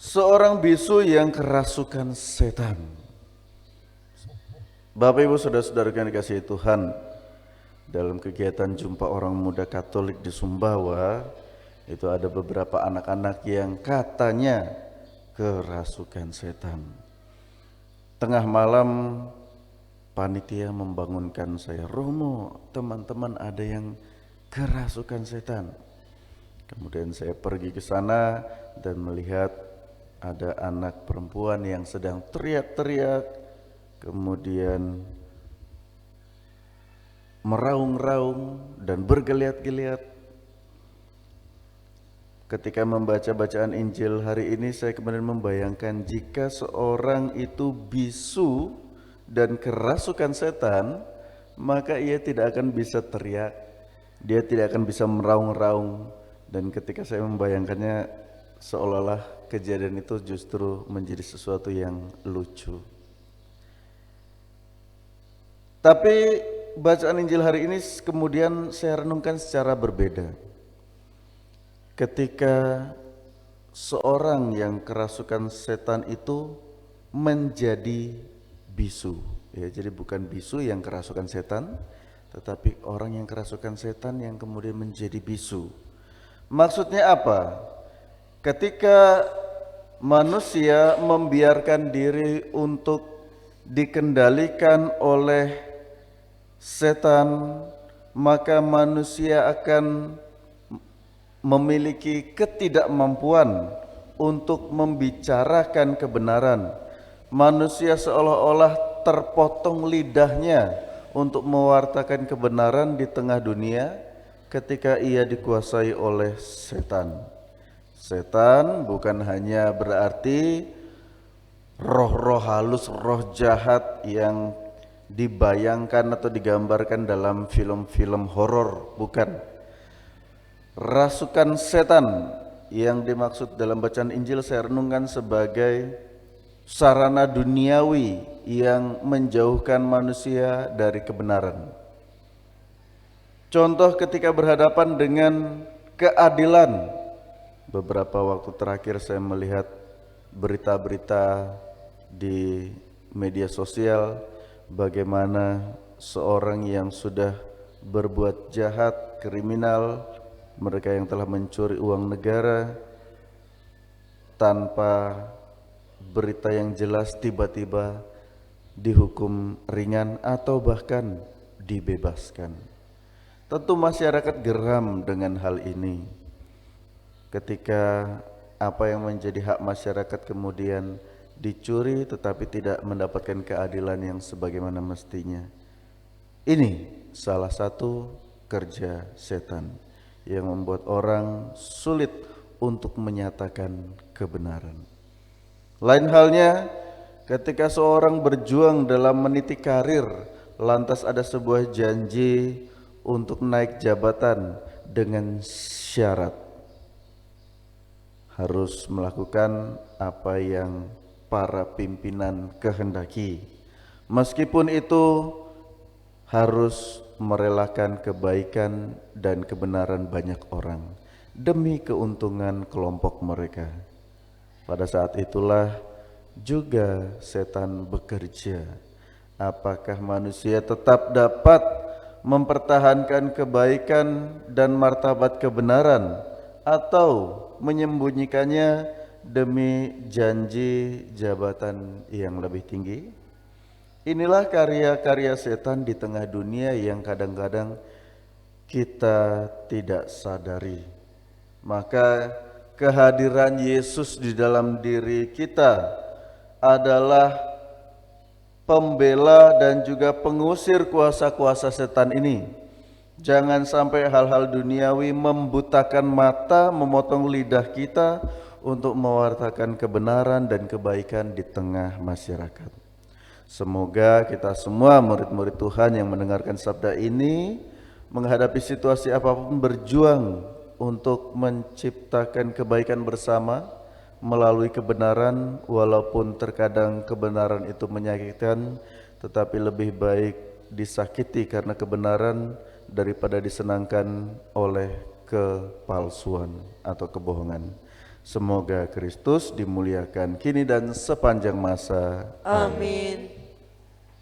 Seorang bisu yang kerasukan setan. Bapak Ibu saudara-saudara yang dikasihi Tuhan, dalam kegiatan jumpa orang muda Katolik di Sumbawa, itu ada beberapa anak-anak yang katanya kerasukan setan. Tengah malam panitia membangunkan saya, "Romo, teman-teman ada yang kerasukan setan." Kemudian saya pergi ke sana dan melihat ada anak perempuan yang sedang teriak-teriak, kemudian meraung-raung dan bergeliat-geliat. Ketika membaca bacaan Injil hari ini, saya kemudian membayangkan jika seorang itu bisu dan kerasukan setan, maka ia tidak akan bisa teriak, dia tidak akan bisa meraung-raung. Dan ketika saya membayangkannya, seolah-olah kejadian itu justru menjadi sesuatu yang lucu. Tapi bacaan Injil hari ini kemudian saya renungkan secara berbeda. Ketika seorang yang kerasukan setan itu menjadi bisu, ya, jadi bukan bisu yang kerasukan setan, tetapi orang yang kerasukan setan yang kemudian menjadi bisu. Maksudnya apa? Ketika manusia membiarkan diri untuk dikendalikan oleh setan, maka manusia akan memiliki ketidakmampuan untuk membicarakan kebenaran. Manusia seolah-olah terpotong lidahnya untuk mewartakan kebenaran di tengah dunia ketika ia dikuasai oleh setan. Setan bukan hanya berarti roh-roh halus, roh jahat yang dibayangkan atau digambarkan dalam film-film horor, bukan. Rasukan setan yang dimaksud dalam bacaan Injil saya renungkan sebagai sarana duniawi yang menjauhkan manusia dari kebenaran. Contoh ketika berhadapan dengan keadilan. Beberapa waktu terakhir saya melihat berita-berita di media sosial bagaimana seorang yang sudah berbuat jahat, kriminal, mereka yang telah mencuri uang negara, tanpa berita yang jelas tiba-tiba dihukum ringan atau bahkan dibebaskan. Tentu masyarakat geram dengan hal ini. Ketika apa yang menjadi hak masyarakat kemudian dicuri tetapi tidak mendapatkan keadilan yang sebagaimana mestinya. Ini salah satu kerja setan yang membuat orang sulit untuk menyatakan kebenaran. Lain halnya ketika seorang berjuang dalam meniti karir, lantas ada sebuah janji untuk naik jabatan dengan syarat harus melakukan apa yang para pimpinan kehendaki, meskipun itu harus merelakan kebaikan dan kebenaran banyak orang demi keuntungan kelompok mereka. Pada saat itulah juga setan bekerja. Apakah manusia tetap dapat mempertahankan kebaikan dan martabat kebenaran atau menyembunyikannya demi janji jabatan yang lebih tinggi? Inilah karya-karya setan di tengah dunia yang kadang-kadang kita tidak sadari. Maka kehadiran Yesus di dalam diri kita adalah pembela dan juga pengusir kuasa-kuasa setan ini. Jangan sampai hal-hal duniawi membutakan mata, memotong lidah kita untuk mewartakan kebenaran dan kebaikan di tengah masyarakat. Semoga kita semua murid-murid Tuhan yang mendengarkan sabda ini menghadapi situasi apapun berjuang untuk menciptakan kebaikan bersama melalui kebenaran, walaupun terkadang kebenaran itu menyakitkan, tetapi lebih baik disakiti karena kebenaran daripada disenangkan oleh kepalsuan atau kebohongan. Semoga Kristus dimuliakan kini dan sepanjang masa. Amin.